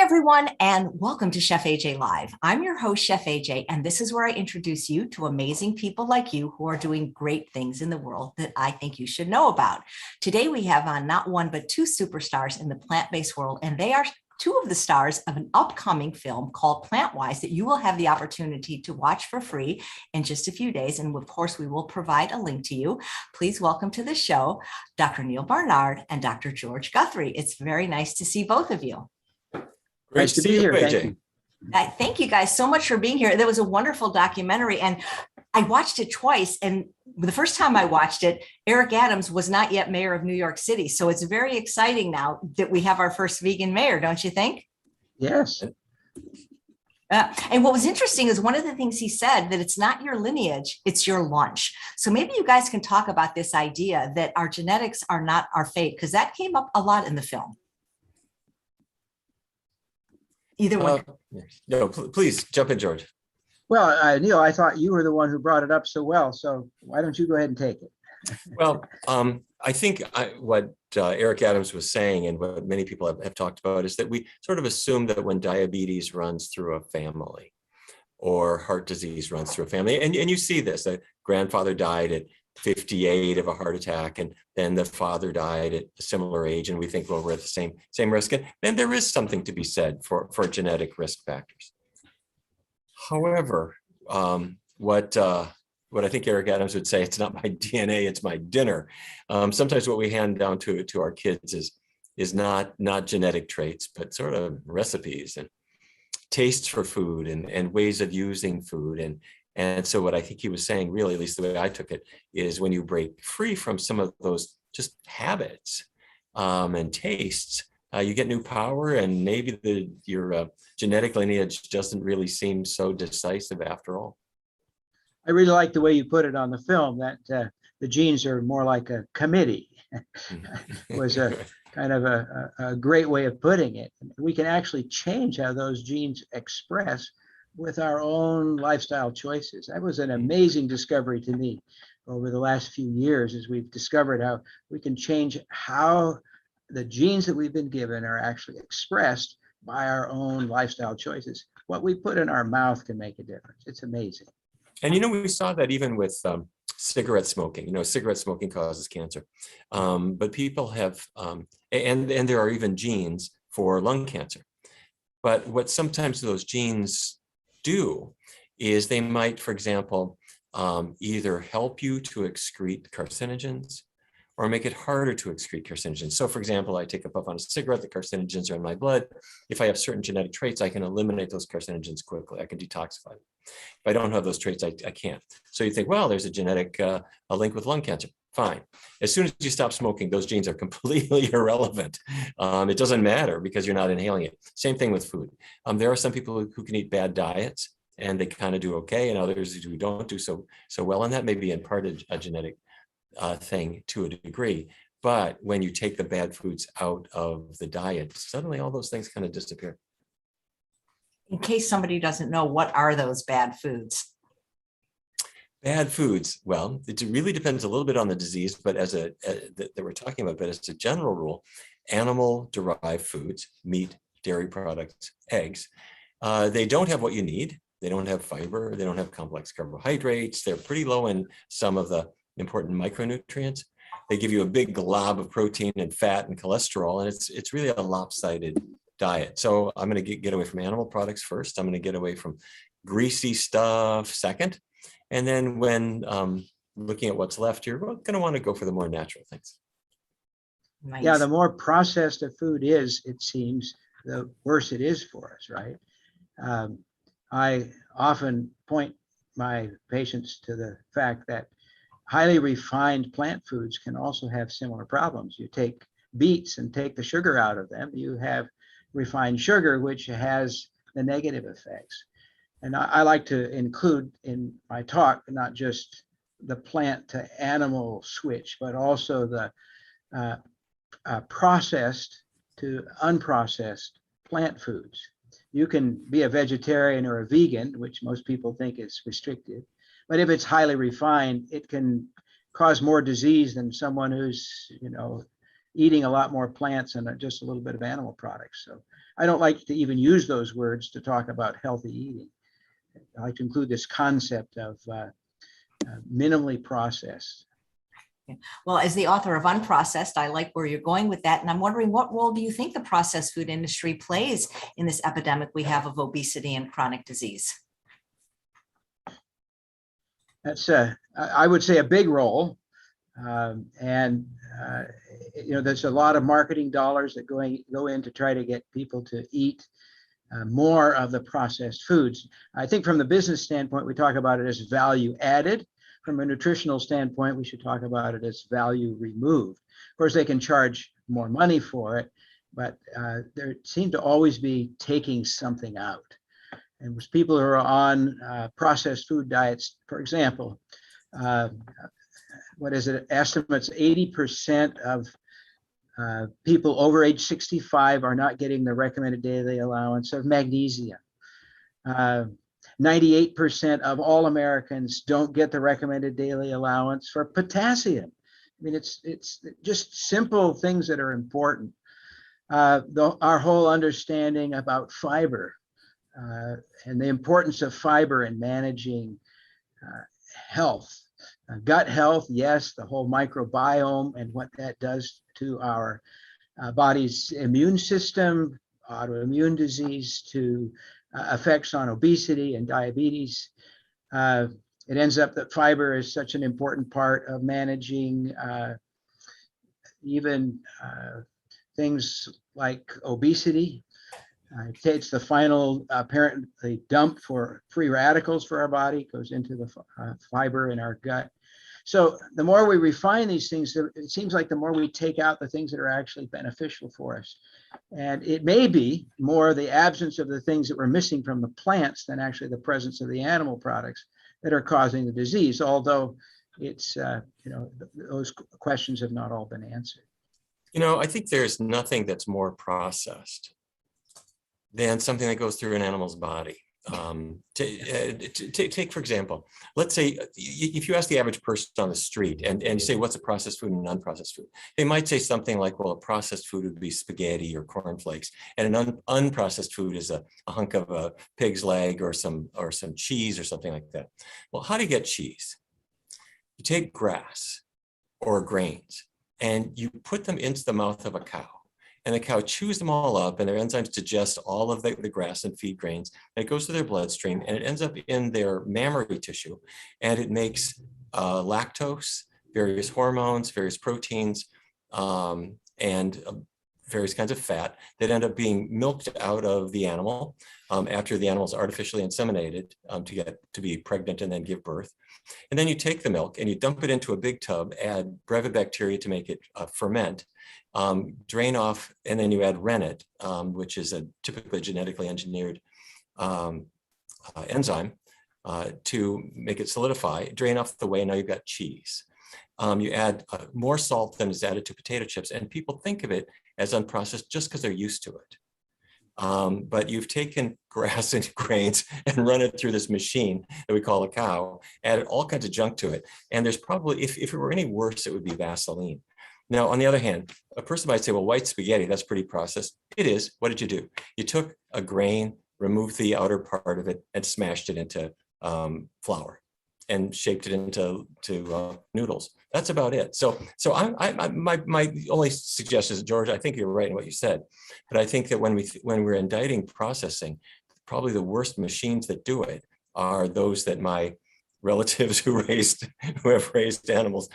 everyone, and welcome to Chef AJ Live. I'm your host, Chef AJ, and this is where I introduce you to amazing people like you who are doing great things in the world that I think you should know about. Today, we have on not one, but two superstars in the plant-based world, and they are two of the stars of an upcoming film called PlantWise that you will have the opportunity to watch for free in just a few days. And of course, we will provide a link to you. Please welcome to the show, Dr. Neal Barnard and Dr. George Guthrie. It's very nice to see both of you. Great to be here. Thank you. Thank you guys so much for being here. That was a wonderful documentary, and I watched it twice. And the first time I watched it, Eric Adams was not yet mayor of New York City. So it's very exciting now that we have our first vegan mayor, don't you think? Yes. And what was interesting is one of the things he said, that it's not your lineage, it's your lunch. So maybe you guys can talk about this idea that our genetics are not our fate, because that came up a lot in the film. Either one. No, please jump in, George. Well, Neal, I thought you were the one who brought it up so well. So why don't you go ahead and take it? Well, I think what Eric Adams was saying, and what many people have talked about, is that we sort of assume that when diabetes runs through a family, or heart disease runs through a family, and you see this, a grandfather died at 58 of a heart attack, and then the father died at a similar age, and we think, well, we're at the same risk. And then there is something to be said for genetic risk factors. However, what I think Eric Adams would say, it's not my DNA, it's my dinner. Sometimes what we hand down to our kids is not genetic traits, but sort of recipes and tastes for food and ways of using food. And so what I think he was saying, really, at least the way I took it, is when you break free from some of those just habits and tastes, you get new power, and maybe your genetic lineage doesn't really seem so decisive after all. I really like the way you put it on the film, that the genes are more like a committee. Was a kind of a great way of putting it. We can actually change how those genes express with our own lifestyle choices. That was an amazing discovery to me over the last few years, as we've discovered how we can change how the genes that we've been given are actually expressed by our own lifestyle choices. What we put in our mouth can make a difference. It's amazing. And we saw that even with cigarette smoking. Cigarette smoking causes cancer, but people have, and there are even genes for lung cancer. But what sometimes those genes do is they might, for example, either help you to excrete carcinogens or make it harder to excrete carcinogens. So for example, I take a puff on a cigarette, the carcinogens are in my blood. If I have certain genetic traits, I can eliminate those carcinogens quickly. I can detoxify them. If I don't have those traits, I can't. So you think, well, there's a genetic a link with lung cancer. Fine. As soon as you stop smoking, those genes are completely irrelevant. It doesn't matter because you're not inhaling it. Same thing with food. There are some people who can eat bad diets and they kind of do okay, and others who don't do so well. And that may be in part a genetic thing to a degree. But when you take the bad foods out of the diet, suddenly all those things kind of disappear. In case somebody doesn't know, what are those bad foods? Bad foods. Well, it really depends a little bit on the disease, but that we're talking about, but as a general rule, animal-derived foods, meat, dairy products, eggs, they don't have what you need. They don't have fiber. They don't have complex carbohydrates. They're pretty low in some of the important micronutrients. They give you a big glob of protein and fat and cholesterol, and it's really a lopsided diet. So I'm going to get away from animal products first. I'm going to get away from greasy stuff second. And then when looking at what's left, you're going to want to go for the more natural things. Nice. Yeah, the more processed a food is, it seems, the worse it is for us, right? I often point my patients to the fact that highly refined plant foods can also have similar problems. You take beets and take the sugar out of them, you have refined sugar, which has the negative effects. And I like to include in my talk not just the plant to animal switch, but also the processed to unprocessed plant foods. You can be a vegetarian or a vegan, which most people think is restrictive, but if it's highly refined, it can cause more disease than someone who's, eating a lot more plants and just a little bit of animal products. So I don't like to even use those words to talk about healthy eating. I like to include this concept of minimally processed. Well, as the author of Unprocessed, I like where you're going with that. And I'm wondering, what role do you think the processed food industry plays in this epidemic we have of obesity and chronic disease? That's, I would say, a big role. There's a lot of marketing dollars that go in to try to get people to eat more of the processed foods. I think from the business standpoint, we talk about it as value added. From a nutritional standpoint, we should talk about it as value removed. Of course, they can charge more money for it, but there seem to always be taking something out. And with people who are on processed food diets, for example, estimates 80% of people over age 65 are not getting the recommended daily allowance of magnesium. 98% of all Americans don't get the recommended daily allowance for potassium. I mean, it's just simple things that are important. Our whole understanding about fiber and the importance of fiber in managing health. Gut health, yes, the whole microbiome and what that does to our body's immune system, autoimmune disease, to effects on obesity and diabetes. It ends up that fiber is such an important part of managing even things like obesity. It's the final apparently dump for free radicals for our body, goes into the fiber in our gut. So the more we refine these things, it seems like the more we take out the things that are actually beneficial for us. And it may be more the absence of the things that we're missing from the plants than actually the presence of the animal products that are causing the disease, although it's, those questions have not all been answered. I think there's nothing that's more processed than something that goes through an animal's body. Take, for example, let's say if you ask the average person on the street and you say, what's a processed food and an unprocessed food? They might say something like, well, a processed food would be spaghetti or cornflakes, and an unprocessed food is a hunk of a pig's leg or some cheese or something like that. Well, how do you get cheese? You take grass or grains and you put them into the mouth of a cow. And the cow chews them all up, and their enzymes digest all of the grass and feed grains, and it goes to their bloodstream, and it ends up in their mammary tissue, and it makes lactose, various hormones, various proteins, and various kinds of fat that end up being milked out of the animal after the animal is artificially inseminated to be pregnant and then give birth. And then you take the milk and you dump it into a big tub, add brevibacteria to make it ferment, drain off, and then you add rennet, which is a typically genetically engineered enzyme to make it solidify, drain off the whey, now you've got cheese. You add more salt than is added to potato chips, and people think of it as unprocessed just because they're used to it. But you've taken grass and grains and run it through this machine that we call a cow, added all kinds of junk to it. And there's probably, if it were any worse, it would be Vaseline. Now, on the other hand, a person might say, well, white spaghetti, that's pretty processed. It is. What did you do? You took a grain, removed the outer part of it, and smashed it into flour and shaped it into noodles. That's about it. So my only suggestion is, George, I think you're right in what you said, but I think that when we're indicting processing, probably the worst machines that do it are those that my relatives who have raised animals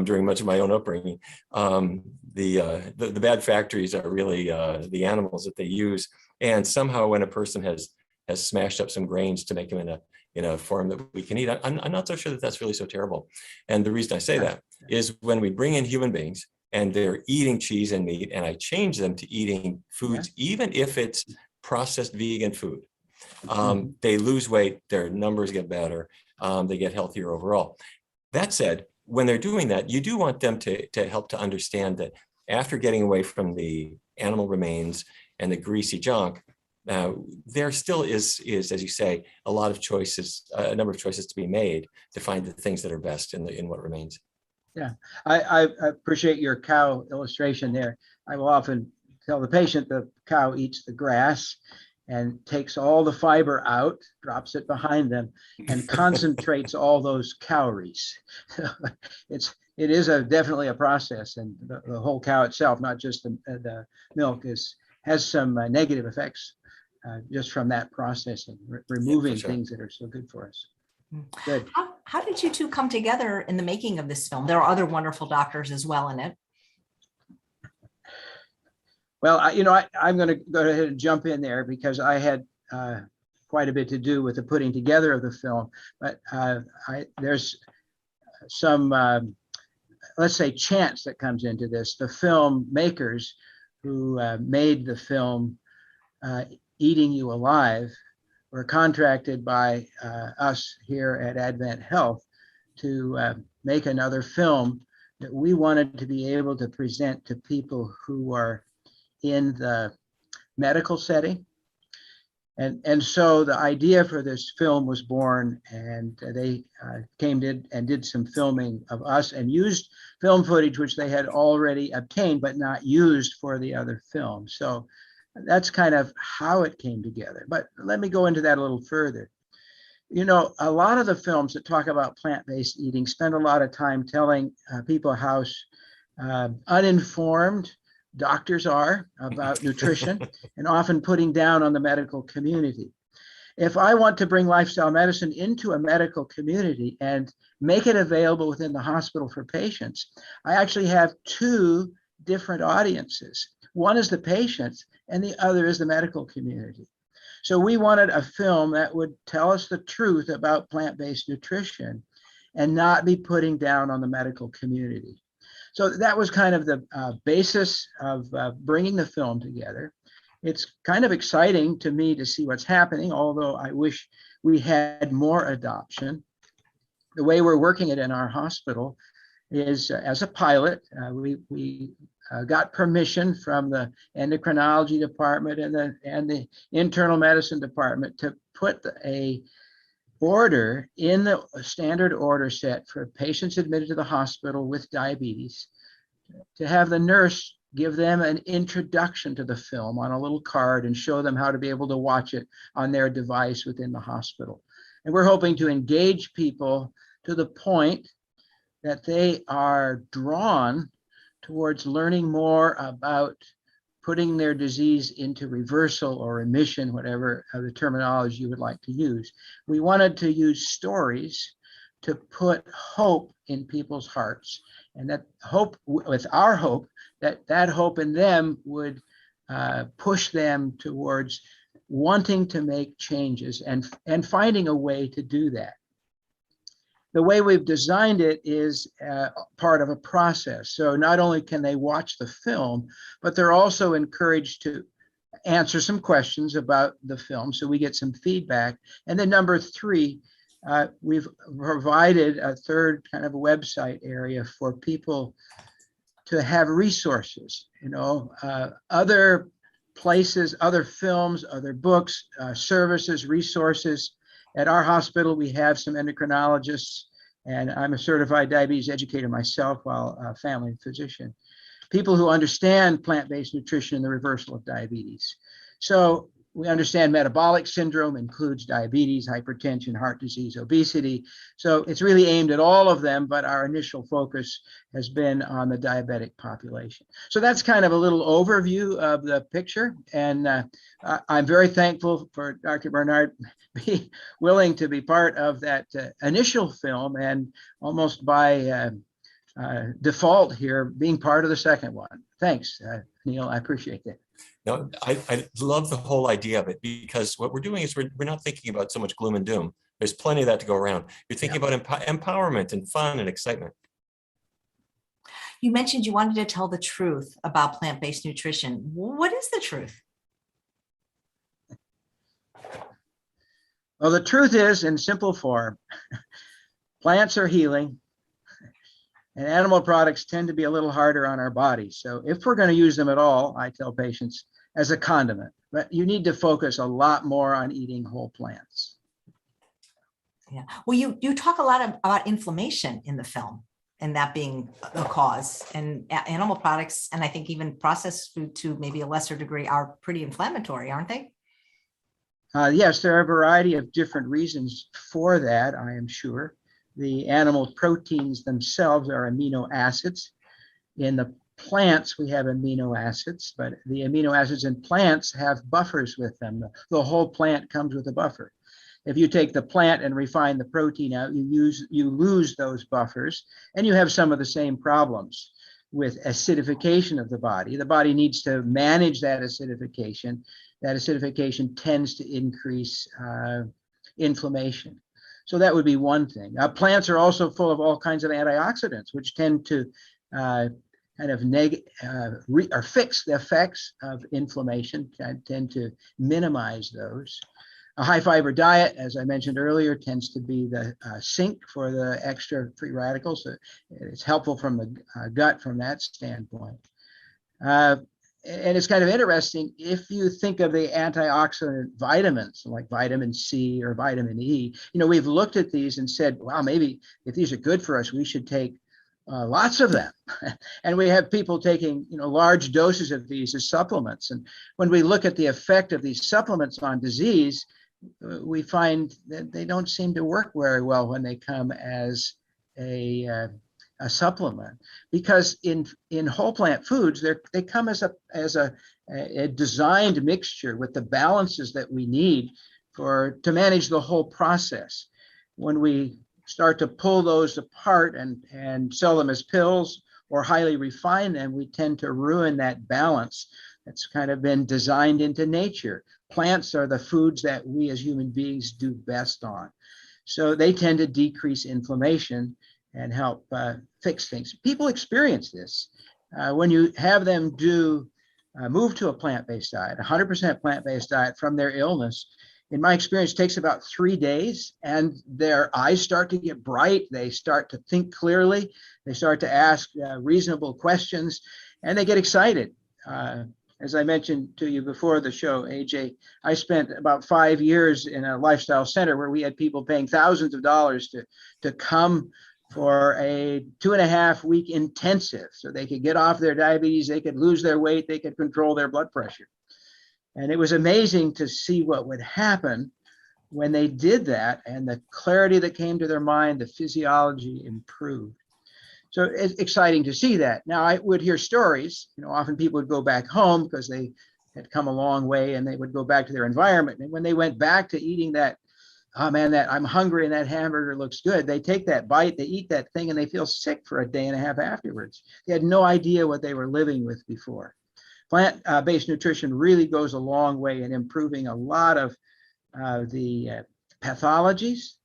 during much of my own upbringing. The bad factories are really the animals that they use, and somehow when a person has smashed up some grains to make them in a form that we can eat, I'm not so sure that that's really so terrible. And the reason I say that is when we bring in human beings and they're eating cheese and meat, and I change them to eating foods, even if it's processed vegan food, they lose weight, their numbers get better, they get healthier overall. That said, when they're doing that, you do want them to help to understand that after getting away from the animal remains and the greasy junk, there still is, as you say, a lot of choices, a number of choices to be made to find the things that are best in what remains. Yeah, I appreciate your cow illustration there. I will often tell the patient the cow eats the grass and takes all the fiber out, drops it behind them, and concentrates all those calories. It is definitely a process, and the whole cow itself, not just the milk, has some negative effects just from that processing, removing sure. things that are so good for us. Good. How did you two come together in the making of this film? There are other wonderful doctors as well in it. Well, I'm going to go ahead and jump in there because I had quite a bit to do with the putting together of the film. But there's some, let's say, chance that comes into this. The film makers who made the film Eating You Alive were contracted by us here at Advent Health to make another film that we wanted to be able to present to people who are in the medical setting. And so the idea for this film was born, and they came in and did some filming of us and used film footage which they had already obtained but not used for the other film. So that's kind of how it came together. But let me go into that a little further. A lot of the films that talk about plant-based eating spend a lot of time telling people how uninformed doctors are about nutrition and often putting down on the medical community. If I want to bring lifestyle medicine into a medical community and make it available within the hospital for patients, I actually have two different audiences. One is the patients and the other is the medical community. So we wanted a film that would tell us the truth about plant-based nutrition and not be putting down on the medical community. So that was kind of the basis of bringing the film together. It's kind of exciting to me to see what's happening, although I wish we had more adoption. The way we're working it in our hospital is as a pilot. We got permission from the endocrinology department and the internal medicine department to put a order in the standard order set for patients admitted to the hospital with diabetes, to have the nurse give them an introduction to the film on a little card and show them how to be able to watch it on their device within the hospital. And we're hoping to engage people to the point that they are drawn towards learning more about putting their disease into reversal or remission, whatever the terminology you would like to use. We wanted to use stories to put hope in people's hearts, and that hope, with our hope, that hope in them would push them towards wanting to make changes and finding a way to do that. The way we've designed it is part of a process. So not only can they watch the film, but they're also encouraged to answer some questions about the film, so we get some feedback. And then number three, we've provided a third kind of website area for people to have resources, other places, other films, other books, services, resources. At our hospital, we have some endocrinologists, and I'm a certified diabetes educator myself while a family physician. People who understand plant-based nutrition and the reversal of diabetes. So we understand metabolic syndrome includes diabetes, hypertension, heart disease, obesity. So it's really aimed at all of them, but our initial focus has been on the diabetic population. So that's kind of a little overview of the picture. And I'm very thankful for Dr. Barnard being willing to be part of that initial film, and almost by default here, being part of the second one. Thanks, Neal, I appreciate that. No, I love the whole idea of it, because what we're doing is we're not thinking about so much gloom and doom. There's plenty of that to go around. You're thinking about empowerment and fun and excitement. You mentioned you wanted to tell the truth about plant-based nutrition. What is the truth? Well, the truth is, in simple form, plants are healing, and animal products tend to be a little harder on our bodies. So if we're going to use them at all, I tell patients, as a condiment, but you need to focus a lot more on eating whole plants. Yeah. Well, you talk a lot about inflammation in the film. and that being a cause. And animal products, and I think even processed food to maybe a lesser degree, are pretty inflammatory, aren't they? Yes, there are a variety of different reasons for that, I am sure. The animal proteins themselves are amino acids. In the plants, we have amino acids, but the amino acids in plants have buffers with them. The whole plant comes with a buffer. If you take the plant and refine the protein out, you lose those buffers, and you have some of the same problems with acidification of the body. The body needs to manage that acidification. That acidification tends to increase inflammation. So that would be one thing. Plants are also full of all kinds of antioxidants, which tend to kind of or fix the effects of inflammation, tend to minimize those. A high fiber diet, as I mentioned earlier, tends to be the sink for the extra free radicals. So it's helpful from the gut from that standpoint. And it's kind of interesting, if you think of the antioxidant vitamins like vitamin C or vitamin E, we've looked at these and said, wow, maybe if these are good for us, we should take lots of them. And we have people taking large doses of these as supplements. And when we look at the effect of these supplements on disease, we find that they don't seem to work very well when they come as a supplement, because in whole plant foods, they come as a designed mixture with the balances that we need to manage the whole process. When we start to pull those apart and sell them as pills or highly refine them, we tend to ruin that balance that's kind of been designed into nature. Plants are the foods that we as human beings do best on. So they tend to decrease inflammation and help fix things. People experience this. When you have them move to a plant-based diet, 100% plant-based diet from their illness, in my experience, it takes about 3 days, and their eyes start to get bright. They start to think clearly. They start to ask reasonable questions, and they get excited. As I mentioned to you before the show, AJ, I spent about 5 years in a lifestyle center where we had people paying thousands of dollars to come for a 2.5-week intensive so they could get off their diabetes, they could lose their weight, they could control their blood pressure. And it was amazing to see what would happen when they did that, and the clarity that came to their mind, the physiology improved. So it's exciting to see that. Now, I would hear stories, often people would go back home because they had come a long way, and they would go back to their environment. And when they went back to eating that, oh man, that I'm hungry and that hamburger looks good, they take that bite, they eat that thing, and they feel sick for a day and a half afterwards. They had no idea what they were living with before. Plant-based nutrition really goes a long way in improving a lot of the pathologies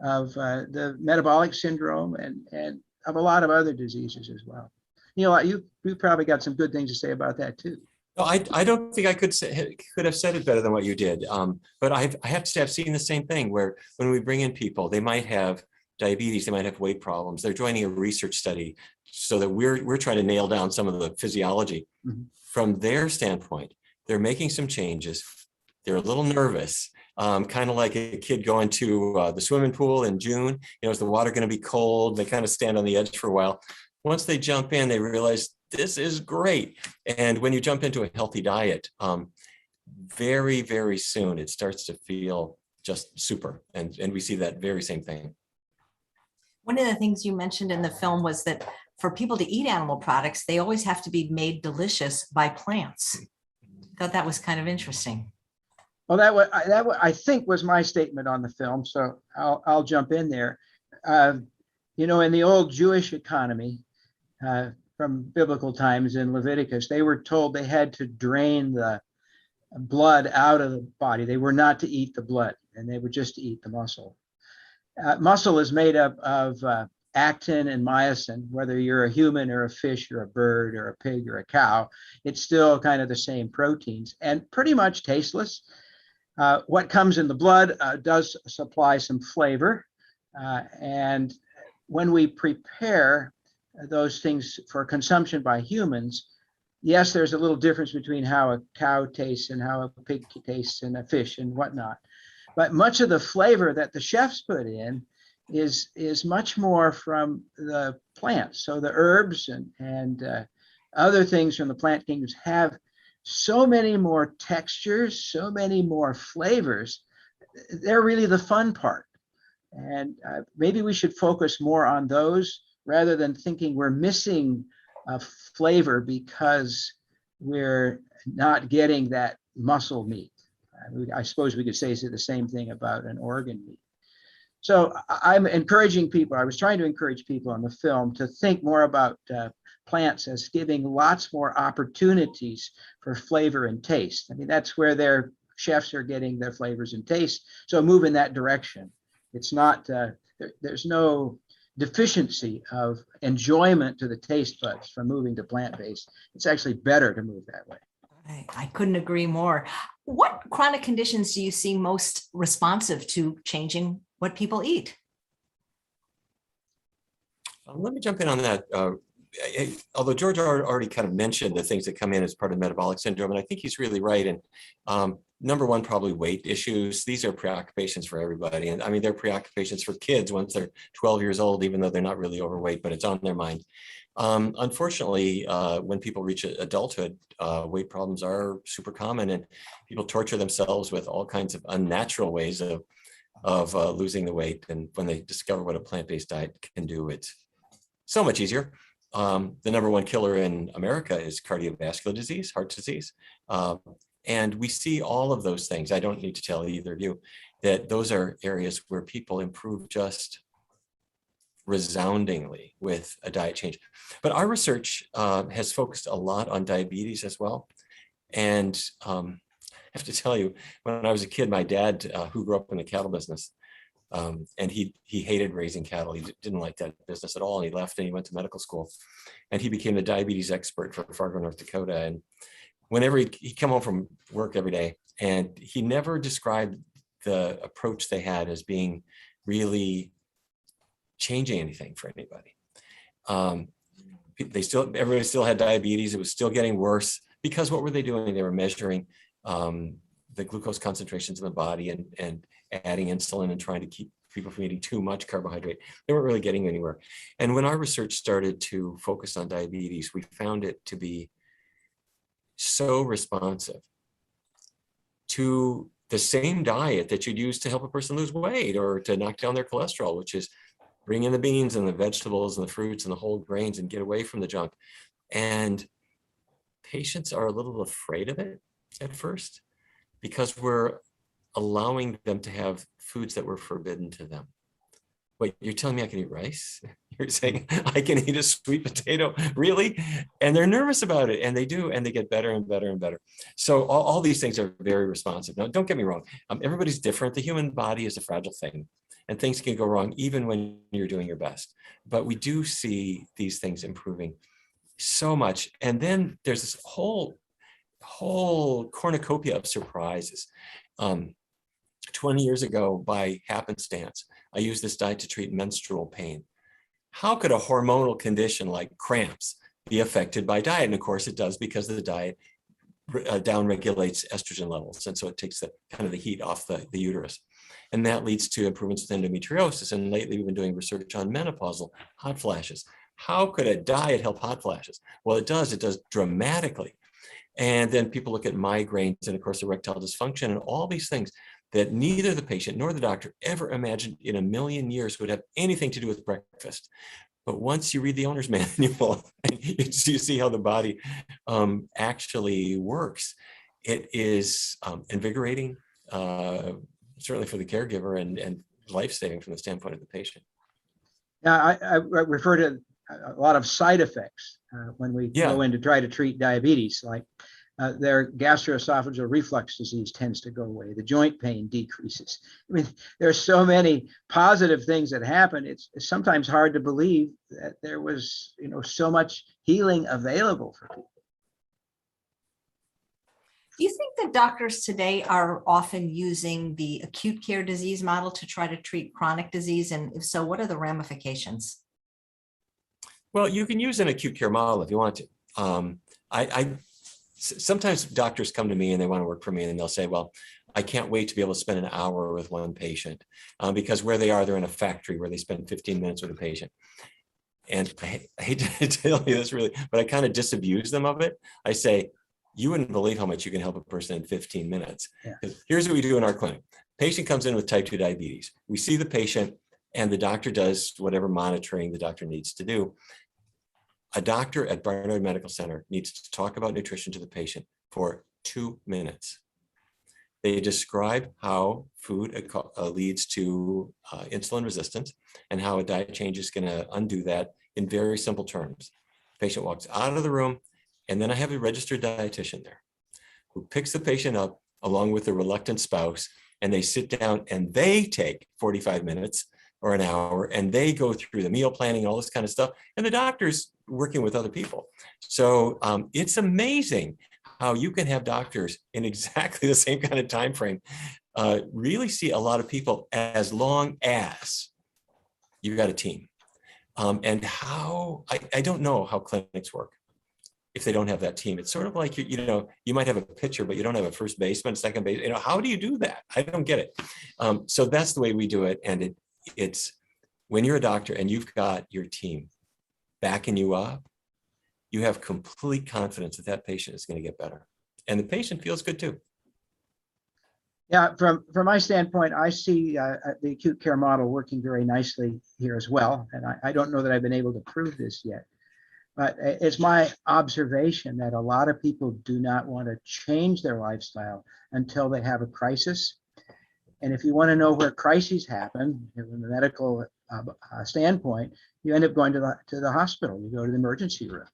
of the metabolic syndrome and of a lot of other diseases as well. You probably got some good things to say about that too. No, I don't think I could have said it better than what you did. But I have to say, I've seen the same thing where when we bring in people, they might have diabetes, they might have weight problems. They're joining a research study so that we're trying to nail down some of the physiology. Mm-hmm. From their standpoint, they're making some changes. They're a little nervous, kind of like a kid going to the swimming pool in June. Is the water going to be cold? They kind of stand on the edge for a while. Once they jump in, they realize this is great. And when you jump into a healthy diet, very, very soon it starts to feel just super. And we see that very same thing. One of the things you mentioned in the film was that for people to eat animal products, they always have to be made delicious by plants. I thought that was kind of interesting. Well, that I think was my statement on the film, so I'll jump in there. In the old Jewish economy, from biblical times in Leviticus, they were told they had to drain the blood out of the body. They were not to eat the blood, and they were just to eat the muscle. Muscle is made up of actin and myosin. Whether you're a human or a fish or a bird or a pig or a cow, it's still kind of the same proteins and pretty much tasteless. What comes in the blood does supply some flavor. And when we prepare those things for consumption by humans, yes, there's a little difference between how a cow tastes and how a pig tastes and a fish and whatnot. But much of the flavor that the chefs put in is much more from the plants. So the herbs and other things from the plant kingdoms have so many more textures, so many more flavors. They're really the fun part. And maybe we should focus more on those rather than thinking we're missing a flavor because we're not getting that muscle meat. I suppose we could say the same thing about an organ meat. So I'm encouraging people, I was trying to encourage people on the film to think more about plants as giving lots more opportunities for flavor and taste. I mean, that's where their chefs are getting their flavors and taste. So move in that direction. It's not, there's no deficiency of enjoyment to the taste buds from moving to plant-based. It's actually better to move that way. I couldn't agree more. What chronic conditions do you see most responsive to changing what people eat? Let me jump in on that. Although George already kind of mentioned the things that come in as part of metabolic syndrome, and I think he's really right. And number one, probably weight issues. These are preoccupations for everybody. And I mean, they're preoccupations for kids once they're 12 years old, even though they're not really overweight, but it's on their mind. Unfortunately, when people reach adulthood, weight problems are super common, and people torture themselves with all kinds of unnatural ways of losing the weight. And when they discover what a plant-based diet can do, it's so much easier. The number one killer in America is cardiovascular disease, heart disease. And we see all of those things. I don't need to tell either of you that those are areas where people improve just resoundingly with a diet change. But our research has focused a lot on diabetes as well. And I have to tell you, when I was a kid, my dad, who grew up in the cattle business, and he hated raising cattle. He didn't like that business at all. And he left and he went to medical school. And he became the diabetes expert for Fargo, North Dakota. And whenever he'd come home from work every day, and he never described the approach they had as being really changing anything for anybody. Everybody still had diabetes. It was still getting worse because what were they doing? They were measuring the glucose concentrations in the body and adding insulin and trying to keep people from eating too much carbohydrate. They weren't really getting anywhere. And when our research started to focus on diabetes, we found it to be so responsive to the same diet that you'd use to help a person lose weight or to knock down their cholesterol, which is bring in the beans and the vegetables and the fruits and the whole grains and get away from the junk. And patients are a little afraid of it at first because we're allowing them to have foods that were forbidden to them. Wait, you're telling me I can eat rice? You're saying I can eat a sweet potato? Really? And they're nervous about it, and they do, and they get better and better and better. So all these things are very responsive. Now, don't get me wrong. Everybody's different. The human body is a fragile thing, and things can go wrong even when you're doing your best. But we do see these things improving so much. And then there's this whole cornucopia of surprises. 20 years ago, by happenstance, I used this diet to treat menstrual pain. How could a hormonal condition like cramps be affected by diet? And of course it does, because the diet downregulates estrogen levels. And so it takes the kind of the heat off the uterus. And that leads to improvements with endometriosis. And lately we've been doing research on menopausal hot flashes. How could a diet help hot flashes? Well, it does dramatically. And then people look at migraines and of course erectile dysfunction and all these things that neither the patient nor the doctor ever imagined in a million years would have anything to do with breakfast. But once you read the owner's manual, you see how the body actually works. It is invigorating, certainly for the caregiver, and life-saving from the standpoint of the patient. Yeah, I refer to a lot of side effects when we go in to try to treat diabetes, like their gastroesophageal reflux disease tends to go away. The joint pain decreases. I mean, there's so many positive things that happen. It's sometimes hard to believe that there was, so much healing available for people. Do you think that doctors today are often using the acute care disease model to try to treat chronic disease? And if so, what are the ramifications? Well, you can use an acute care model if you want to. Sometimes doctors come to me and they want to work for me and they'll say, well, I can't wait to be able to spend an hour with one patient because where they are, they're in a factory where they spend 15 minutes with a patient. And I hate to tell you this really, but I kind of disabuse them of it. I say, you wouldn't believe how much you can help a person in 15 minutes. Yeah. Here's what we do in our clinic. Patient comes in with type 2 diabetes. We see the patient and the doctor does whatever monitoring the doctor needs to do. A doctor at Barnard Medical Center needs to talk about nutrition to the patient for 2 minutes. They describe how food leads to insulin resistance and how a diet change is going to undo that in very simple terms. The patient walks out of the room, and then I have a registered dietitian there who picks the patient up along with the reluctant spouse, and they sit down and they take 45 minutes or an hour, and they go through the meal planning and all this kind of stuff. And the doctor's working with other people. So it's amazing how you can have doctors in exactly the same kind of time frame really see a lot of people as long as you got a team. And how, I don't know how clinics work if they don't have that team. It's sort of like, you might have a pitcher, but you don't have a first baseman, second base. How do you do that? I don't get it. So that's the way we do it. And it's when you're a doctor and you've got your team backing you up, you have complete confidence that that patient is going to get better. And the patient feels good too. Yeah, from my standpoint, I see the acute care model working very nicely here as well. And I don't know that I've been able to prove this yet, but it's my observation that a lot of people do not want to change their lifestyle until they have a crisis. And if you want to know where crises happen, from the medical standpoint, you end up going to the hospital. You go to the emergency room.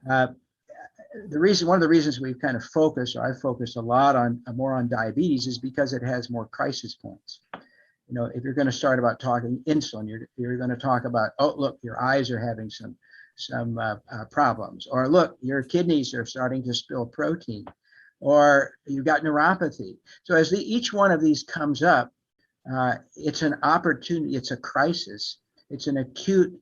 One of the reasons we've kind of focused, or I've focused a lot on more on diabetes, is because it has more crisis points. If you're going to start about talking insulin, you're going to talk about, oh, look, your eyes are having some problems, or look, your kidneys are starting to spill protein, or you've got neuropathy. So as each one of these comes up, it's an opportunity, it's a crisis, it's an acute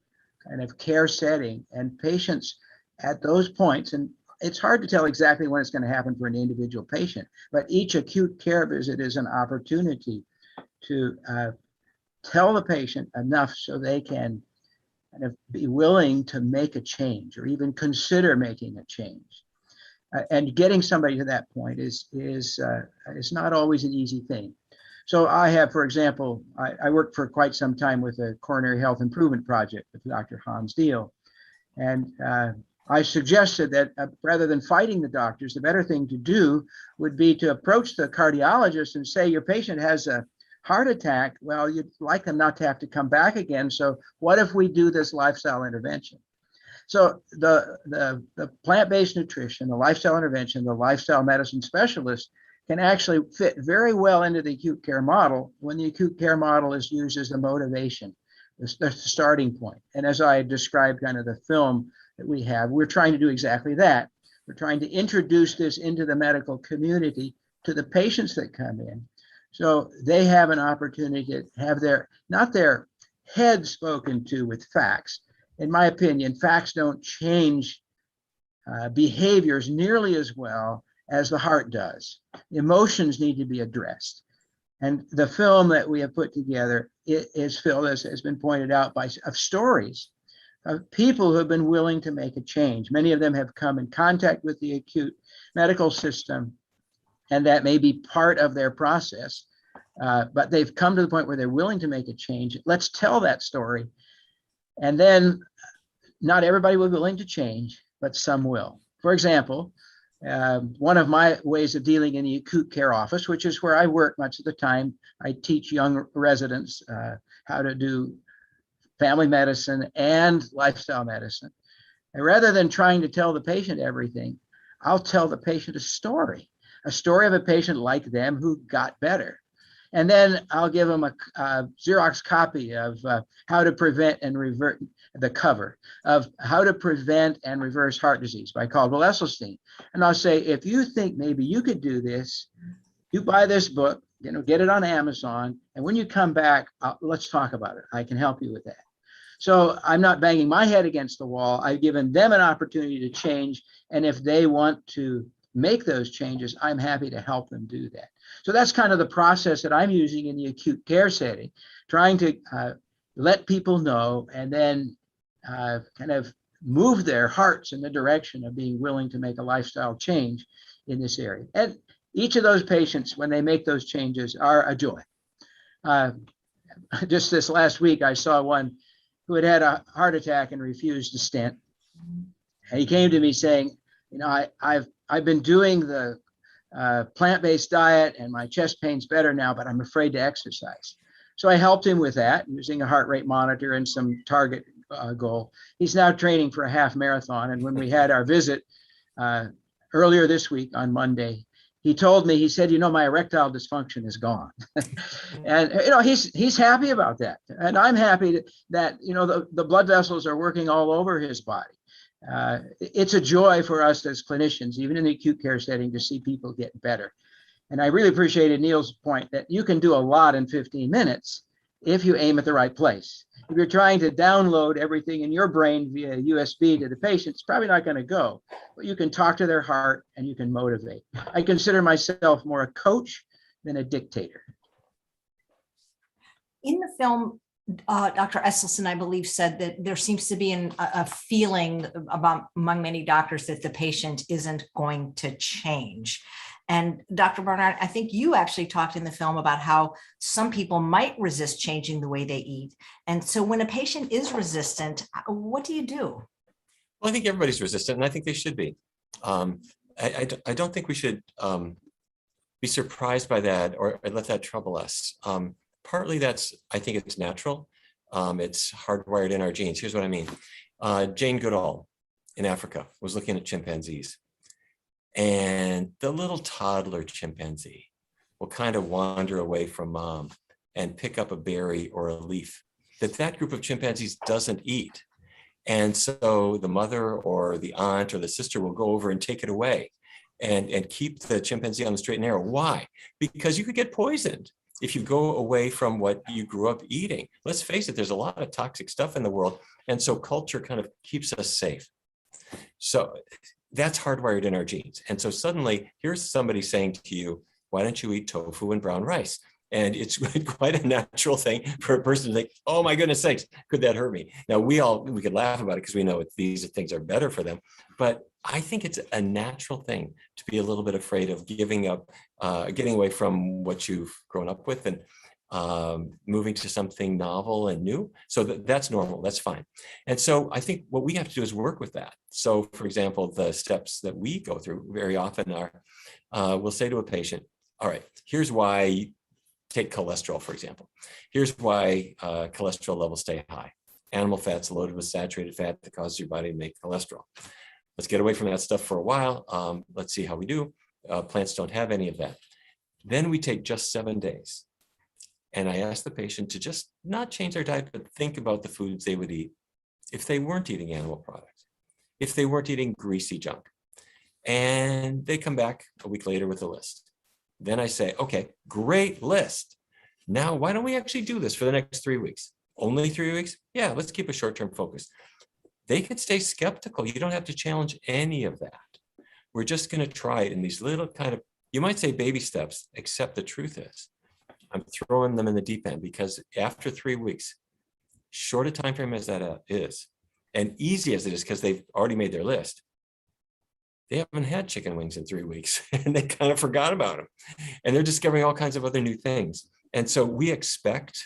kind of care setting, and patients at those points, and it's hard to tell exactly when it's going to happen for an individual patient, but each acute care visit is an opportunity to tell the patient enough so they can kind of be willing to make a change or even consider making a change. And getting somebody to that point is not always an easy thing. So I have, for example, I worked for quite some time with a coronary health improvement project with Dr. Hans Neal. And I suggested that rather than fighting the doctors, the better thing to do would be to approach the cardiologist and say, your patient has a heart attack. Well, you'd like them not to have to come back again. So what if we do this lifestyle intervention? So the plant-based nutrition, the lifestyle intervention, the lifestyle medicine specialist can actually fit very well into the acute care model when the acute care model is used as a motivation, the starting point. And as I described kind of the film that we have, we're trying to do exactly that. We're trying to introduce this into the medical community to the patients that come in. So they have an opportunity to have not their head spoken to with facts. In my opinion, facts don't change behaviors nearly as well as the heart does. Emotions need to be addressed. And the film that we have put together is filled, as has been pointed out, of stories of people who have been willing to make a change. Many of them have come in contact with the acute medical system, and that may be part of their process, but they've come to the point where they're willing to make a change. Let's tell that story. And then not everybody will be willing to change, but some will. For example, one of my ways of dealing in the acute care office, which is where I work much of the time, I teach young residents how to do family medicine and lifestyle medicine. And rather than trying to tell the patient everything, I'll tell the patient a story of a patient like them who got better. And then I'll give them a Xerox copy of how to prevent and revert the cover of how to prevent and reverse heart disease by Caldwell-Esselstyn. And I'll say, if you think maybe you could do this, you buy this book, get it on Amazon. And when you come back, let's talk about it. I can help you with that. So I'm not banging my head against the wall. I've given them an opportunity to change. And if they want to make those changes, I'm happy to help them do that. So that's kind of the process that I'm using in the acute care setting, trying to let people know and then kind of move their hearts in the direction of being willing to make a lifestyle change in this area. And each of those patients, when they make those changes, are a joy. Just this last week, I saw one who had a heart attack and refused to stent. And he came to me saying, you know, I've been doing the plant-based diet and my chest pain's better now, but I'm afraid to exercise. So I helped him with that using a heart rate monitor and some target goal. He's now training for a half marathon. And when we had our visit earlier this week on Monday, he told me, he said, you know, my erectile dysfunction is gone. And, you know, he's happy about that. And I'm happy that, you know, the blood vessels are working all over his body. It's a joy for us as clinicians, even in the acute care setting, to see people get better. And I really appreciated Neal's point that you can do a lot in 15 minutes if you aim at the right place. If you're trying to download everything in your brain via USB to the patient, it's probably not going to go. But you can talk to their heart and you can motivate. I consider myself more a coach than a dictator. In the film, Dr. Esselstyn, I believe, said that there seems to be a feeling among many doctors that the patient isn't going to change. And Dr. Barnard, I think you actually talked in the film about how some people might resist changing the way they eat. And so when a patient is resistant, what do you do? Well, I think everybody's resistant, and I think they should be. I don't think we should be surprised by that or let that trouble us. Partly I think it's natural. It's hardwired in our genes. Here's what I mean. Jane Goodall in Africa was looking at chimpanzees. And the little toddler chimpanzee will kind of wander away from mom and pick up a berry or a leaf that group of chimpanzees doesn't eat. And so the mother or the aunt or the sister will go over and take it away and keep the chimpanzee on the straight and narrow. Why? Because you could get poisoned if you go away from what you grew up eating. Let's face it, there's a lot of toxic stuff in the world. And so culture kind of keeps us safe. So that's hardwired in our genes. And so suddenly here's somebody saying to you, why don't you eat tofu and brown rice? And it's quite a natural thing for a person to think, oh my goodness sakes, could that hurt me? Now we could laugh about it because we know these things are better for them. But I think it's a natural thing to be a little bit afraid of giving up, getting away from what you've grown up with and moving to something novel and new. So that's normal, that's fine. And so I think what we have to do is work with that. So for example, the steps that we go through very often are, we'll say to a patient, all right, here's why, take cholesterol, for example. Here's why cholesterol levels stay high. Animal fat's loaded with saturated fat that causes your body to make cholesterol. Let's get away from that stuff for a while. Let's see how we do. Plants don't have any of that. Then we take just 7 days. And I ask the patient to just not change their diet, but think about the foods they would eat if they weren't eating animal products, if they weren't eating greasy junk. And they come back a week later with a list. Then I say, okay, great list. Now, why don't we actually do this for the next 3 weeks? Only 3 weeks? Yeah, let's keep a short-term focus. They could stay skeptical. You don't have to challenge any of that. We're just going to try it in these little kind of, you might say baby steps, except the truth is, I'm throwing them in the deep end because after 3 weeks, short a time frame as that is, and easy as it is because they've already made their list, they haven't had chicken wings in 3 weeks and they kind of forgot about them. And they're discovering all kinds of other new things. And so we expect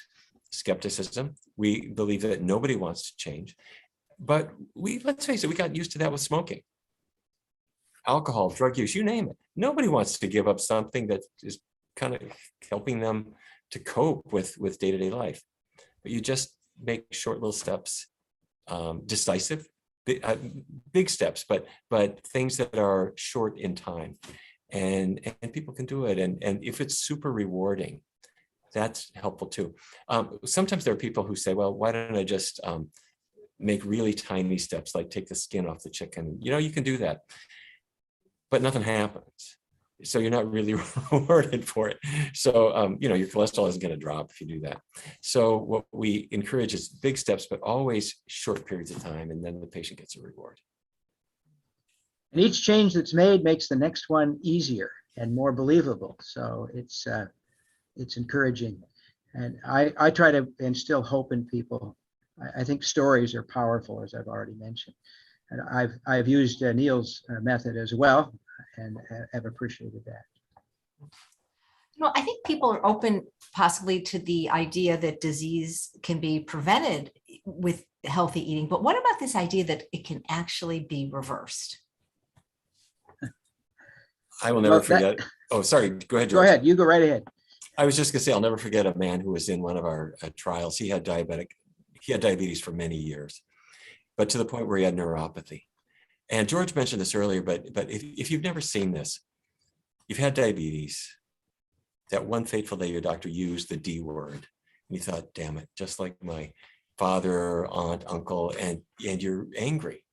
skepticism. We believe that nobody wants to change. But let's face it, we got used to that with smoking. Alcohol, drug use, you name it. Nobody wants to give up something that is kind of helping them to cope with day-to-day life. But you just make short little steps, decisive, big steps, but things that are short in time. And people can do it. And if it's super rewarding, that's helpful too. Sometimes there are people who say, well, why don't I just make really tiny steps, like take the skin off the chicken? You know, you can do that, but nothing happens. So you're not really rewarded for it. So, you know, your cholesterol isn't going to drop if you do that. So what we encourage is big steps, but always short periods of time, and then the patient gets a reward. And each change that's made makes the next one easier and more believable. So it's encouraging. And I try to instill hope in people. I think stories are powerful, as I've already mentioned. And I've used Neal's method as well, and have appreciated that. I think people are open possibly to the idea that disease can be prevented with healthy eating, but what about this idea that it can actually be reversed? I will never forget. Oh, sorry. Go ahead, George. Go ahead. You go right ahead. I was just going to say, I'll never forget a man who was in one of our trials. He had diabetes for many years, but to the point where he had neuropathy. And George mentioned this earlier, but if you've never seen this, you've had diabetes. That one fateful day, your doctor used the D word, and you thought, damn it, just like my father, aunt, uncle, and you're angry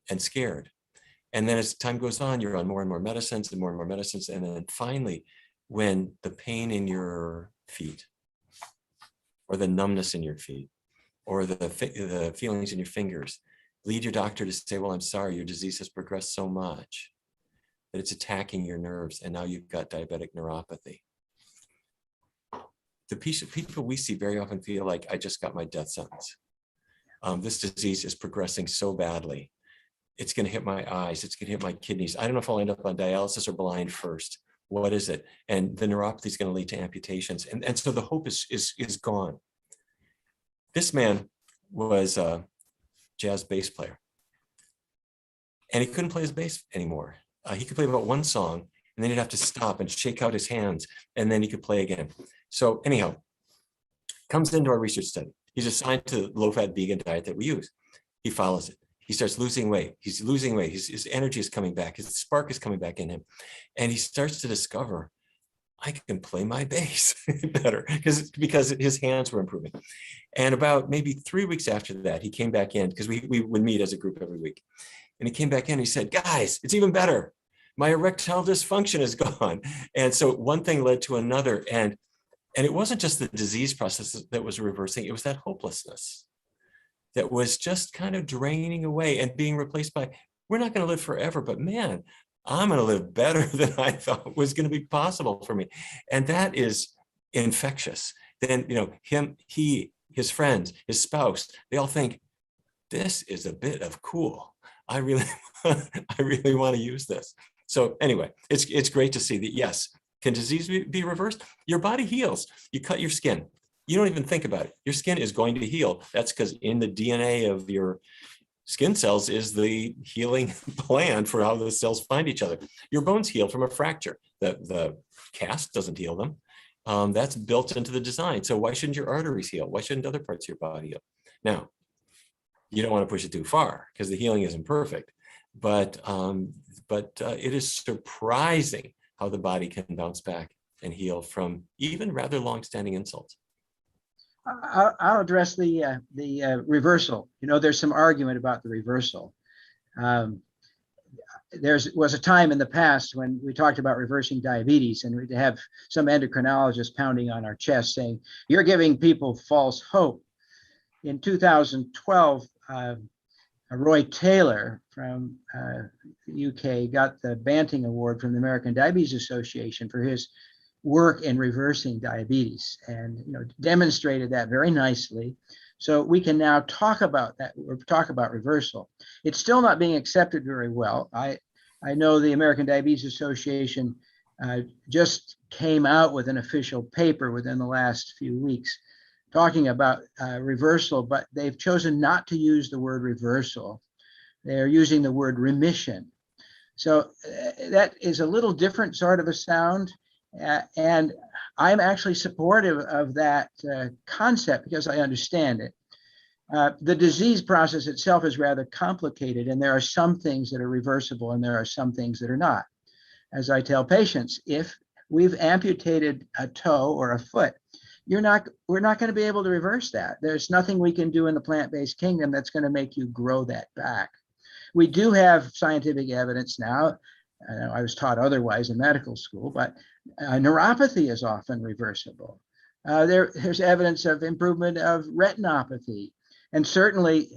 and scared. And then as time goes on, you're on more and more medicines and more and more medicines. And then finally, when the pain in your feet or the numbness in your feet or the feelings in your fingers lead your doctor to say, well, I'm sorry, your disease has progressed so much that it's attacking your nerves. And now you've got diabetic neuropathy. The people we see very often feel like, I just got my death sentence. This disease is progressing so badly. It's going to hit my eyes. It's going to hit my kidneys. I don't know if I'll end up on dialysis or blind first. What is it? And the neuropathy is going to lead to amputations. And so the hope is gone. This man was a jazz bass player. And he couldn't play his bass anymore. He could play about one song, and then he'd have to stop and shake out his hands, and then he could play again. So anyhow, comes into our research study. He's assigned to the low-fat vegan diet that we use. He follows it. He starts losing weight. He's losing weight. His energy is coming back. His spark is coming back in him. And he starts to discover, I can play my bass better because his hands were improving. And about maybe 3 weeks after that, he came back in, because we would meet as a group every week. And he came back in and he said, guys, it's even better. My erectile dysfunction is gone. And so one thing led to another. And it wasn't just the disease process that was reversing. It was that hopelessness that was just kind of draining away and being replaced by, we're not going to live forever, but man, I'm going to live better than I thought was going to be possible for me. And that is infectious. Then, his friends, his spouse, they all think, this is a bit of cool. I really want to use this. So anyway, it's great to see that, yes, can disease be reversed? Your body heals. You cut your skin. You don't even think about it. Your skin is going to heal. That's because in the DNA of your skin cells is the healing plan for how the cells find each other. Your bones heal from a fracture. The cast doesn't heal them. That's built into the design. So why shouldn't your arteries heal? Why shouldn't other parts of your body heal? Now, you don't want to push it too far because the healing isn't perfect. But it is surprising how the body can bounce back and heal from even rather long-standing insults. I'll address the reversal. There's some argument about the reversal. There was a time in the past when we talked about reversing diabetes, and we'd have some endocrinologists pounding on our chest saying, you're giving people false hope. In 2012, Roy Taylor from UK got the Banting Award from the American Diabetes Association for his work in reversing diabetes, and demonstrated that very nicely. So we can now talk about that, or talk about reversal. It's still not being accepted very well. I know the American Diabetes Association just came out with an official paper within the last few weeks talking about reversal, but they've chosen not to use the word reversal. They're using the word remission. So that is a little different sort of a sound. And I'm actually supportive of that concept because I understand it. The disease process itself is rather complicated, and there are some things that are reversible and there are some things that are not. As I tell patients, if we've amputated a toe or a foot, we're not going to be able to reverse that. There's nothing we can do in the plant-based kingdom that's going to make you grow that back. We do have scientific evidence now. I was taught otherwise in medical school, but neuropathy is often reversible. There's evidence of improvement of retinopathy. And certainly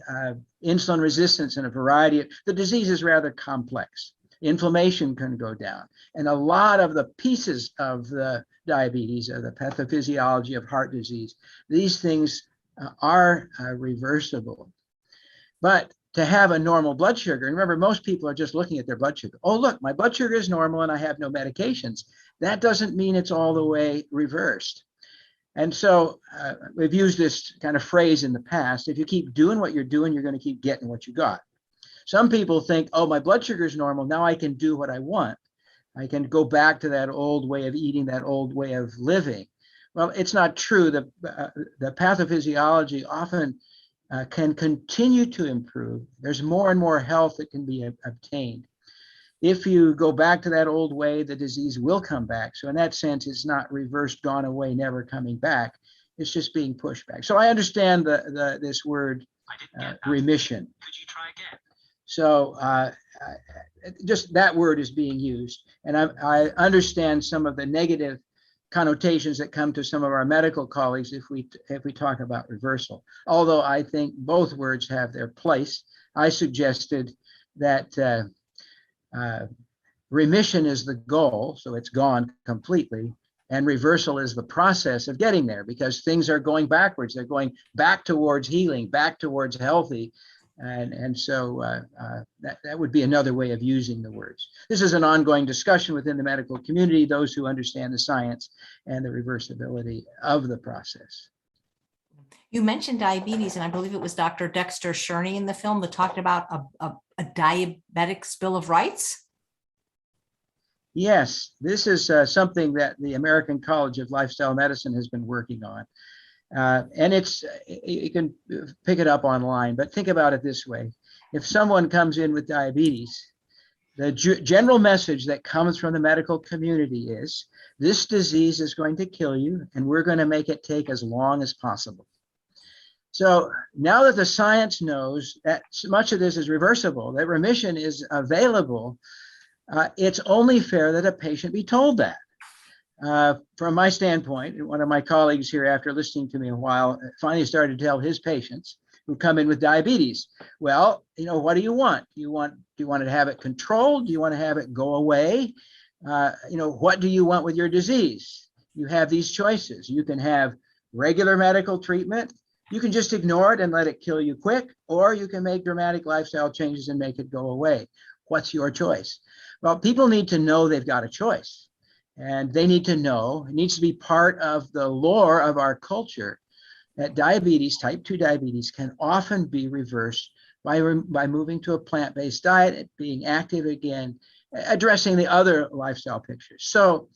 insulin resistance and a variety of the disease is rather complex. Inflammation can go down. And a lot of the pieces of the diabetes, of the pathophysiology of heart disease, these things are reversible. But to have a normal blood sugar, and remember, most people are just looking at their blood sugar. Oh, look, my blood sugar is normal and I have no medications. That doesn't mean it's all the way reversed. And so we've used this kind of phrase in the past. If you keep doing what you're doing, you're going to keep getting what you got. Some people think, oh, my blood sugar is normal. Now I can do what I want. I can go back to that old way of eating, that old way of living. Well, it's not true. The pathophysiology often can continue to improve. There's more and more health that can be obtained. If you go back to that old way, the disease will come back. So in that sense, it's not reversed, gone away, never coming back. It's just being pushed back. So I understand this word remission. Could you try again? So just that word is being used. And I understand some of the negative connotations that come to some of our medical colleagues if we talk about reversal. Although I think both words have their place, I suggested that remission is the goal, so it's gone completely, and reversal is the process of getting there, because things are going backwards. They're going back towards healing, back towards healthy. And so that would be another way of using the words. This is an ongoing discussion within the medical community, those who understand the science and the reversibility of the process. You mentioned diabetes, and I believe it was Dr. Dexter Sherney in the film that talked about a diabetic bill of rights. Yes, this is something that the American College of Lifestyle Medicine has been working on. And you can pick it up online, but think about it this way. If someone comes in with diabetes, the general message that comes from the medical community is, this disease is going to kill you, and we're going to make it take as long as possible. So now that the science knows that much of this is reversible, that remission is available, it's only fair that a patient be told that. From my standpoint, and one of my colleagues here, after listening to me a while, finally started to tell his patients who come in with diabetes, well, what do you want? Do you want to have it controlled? Do you want to have it go away? What do you want with your disease? You have these choices. You can have regular medical treatment. You can just ignore it and let it kill you quick, or you can make dramatic lifestyle changes and make it go away. What's your choice? Well, people need to know they've got a choice. And they need to know, it needs to be part of the lore of our culture, that diabetes, type 2 diabetes, can often be reversed by moving to a plant-based diet, being active again, addressing the other lifestyle pictures. So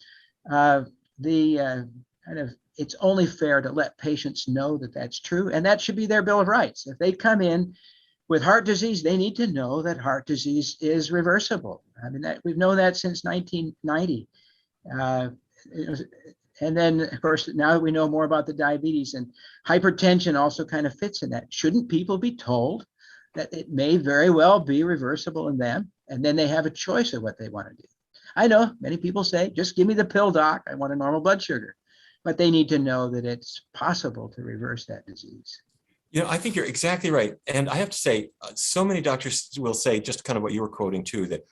it's only fair to let patients know that that's true, and that should be their Bill of Rights. If they come in with heart disease, they need to know that heart disease is reversible. I mean, we've known that since 1990. And then, of course, now that we know more about the diabetes, and hypertension also kind of fits in that. Shouldn't people be told that it may very well be reversible in them, and then they have a choice of what they want to do? I know many people say, just give me the pill, doc, I want a normal blood sugar. But they need to know that it's possible to reverse that disease. I think you're exactly right. And I have to say, so many doctors will say just kind of what you were quoting too, that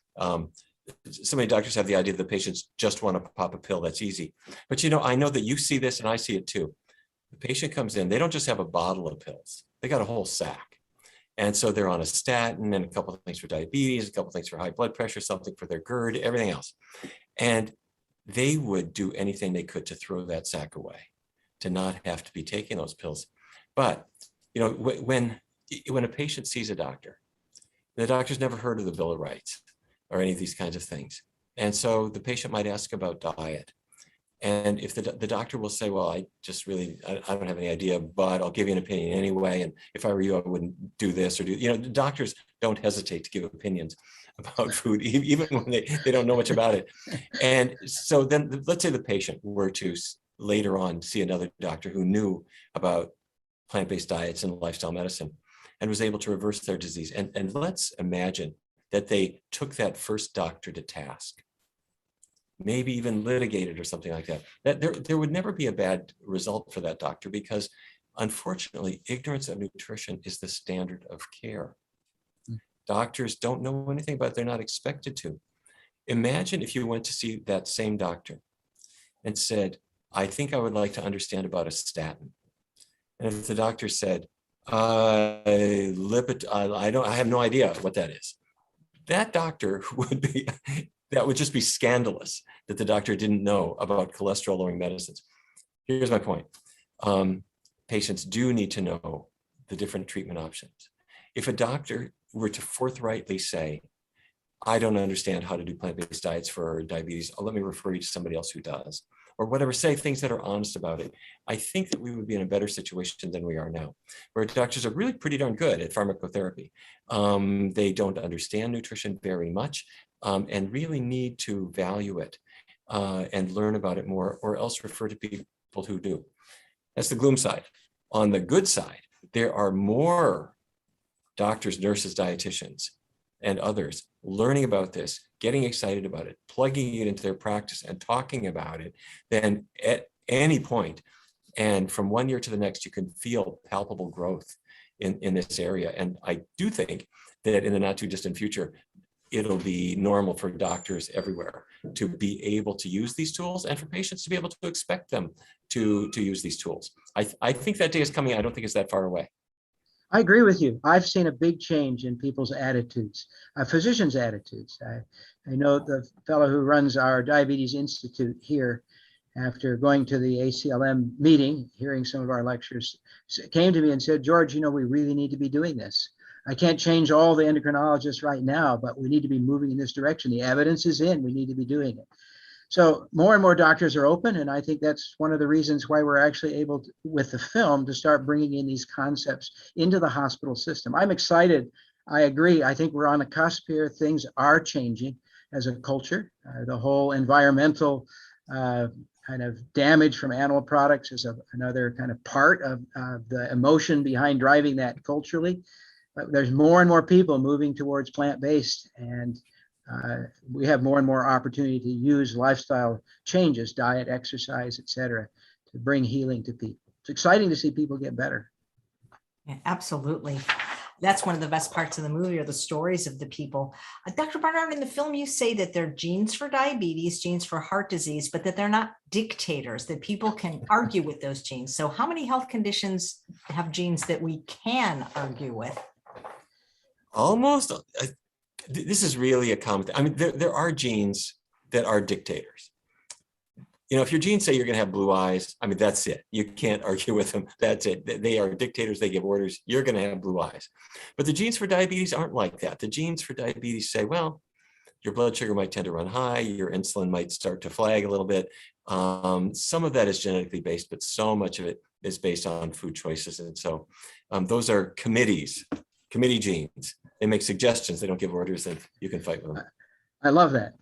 so many doctors have the idea that patients just want to pop a pill. That's easy. But I know that you see this and I see it too. The patient comes in, they don't just have a bottle of pills. They got a whole sack. And so they're on a statin and a couple of things for diabetes, a couple of things for high blood pressure, something for their GERD, everything else. And they would do anything they could to throw that sack away, to not have to be taking those pills. But when a patient sees a doctor, the doctor's never heard of the Bill of Rights or any of these kinds of things. And so the patient might ask about diet. And if the doctor will say, well, I don't have any idea, but I'll give you an opinion anyway. And if I were you, I wouldn't do this or do, the doctors don't hesitate to give opinions about food, even when they don't know much about it. And so then let's say the patient were to later on see another doctor who knew about plant-based diets and lifestyle medicine and was able to reverse their disease. And let's imagine that they took that first doctor to task, maybe even litigated or something like that. That there would never be a bad result for that doctor, because Unfortunately, ignorance of nutrition is the standard of care. Mm. Doctors don't know anything about it. They're not expected to. Imagine if you went to see that same doctor and said, I think I would like to understand about a statin. And if the doctor said, I have no idea what that is. That doctor that would just be scandalous that the doctor didn't know about cholesterol lowering medicines. Here's my point. Patients do need to know the different treatment options. If a doctor were to forthrightly say, I don't understand how to do plant-based diets for diabetes, let me refer you to somebody else who does, or whatever, say things that are honest about it, I think that we would be in a better situation than we are now, where doctors are really pretty darn good at pharmacotherapy. They don't understand nutrition very much and really need to value it and learn about it more, or else refer to people who do. That's the gloom side. On the good side, there are more doctors, nurses, dietitians, and others learning about this, getting excited about it, plugging it into their practice and talking about it, then at any point, and from one year to the next, you can feel palpable growth in this area. And I do think that in the not too distant future, it'll be normal for doctors everywhere to be able to use these tools and for patients to be able to expect them to use these tools. I think that day is coming. I don't think it's that far away. I agree with you. I've seen a big change in people's attitudes, physicians' attitudes. I know the fellow who runs our Diabetes Institute here, after going to the ACLM meeting, hearing some of our lectures, came to me and said, George, we really need to be doing this. I can't change all the endocrinologists right now, but we need to be moving in this direction. The evidence is in, we need to be doing it. So more and more doctors are open, and I think that's one of the reasons why we're actually able to, with the film, to start bringing in these concepts into the hospital system. I'm excited. I agree. I think we're on a cusp here. Things are changing as a culture. The whole environmental kind of damage from animal products is another kind of part of the emotion behind driving that culturally. But there's more and more people moving towards plant-based, and we have more and more opportunity to use lifestyle changes, diet, exercise, etc., to bring healing to people. It's exciting to see people get better. Yeah, absolutely. That's one of the best parts of the movie, are the stories of the people. Dr. Barnard, in the film, you say that they're genes for diabetes, genes for heart disease, but that they're not dictators, that people can argue with those genes. So how many health conditions have genes that we can argue with? Almost. This is really a common thing. I mean, there are genes that are dictators. If your genes say you're going to have blue eyes, I mean, that's it. You can't argue with them. That's it. They are dictators. They give orders. You're going to have blue eyes. But the genes for diabetes aren't like that. The genes for diabetes say, well, your blood sugar might tend to run high. Your insulin might start to flag a little bit. Some of that is genetically based, but so much of it is based on food choices. And so those are committee genes. They make suggestions. They don't give orders, and you can fight with them. I love that.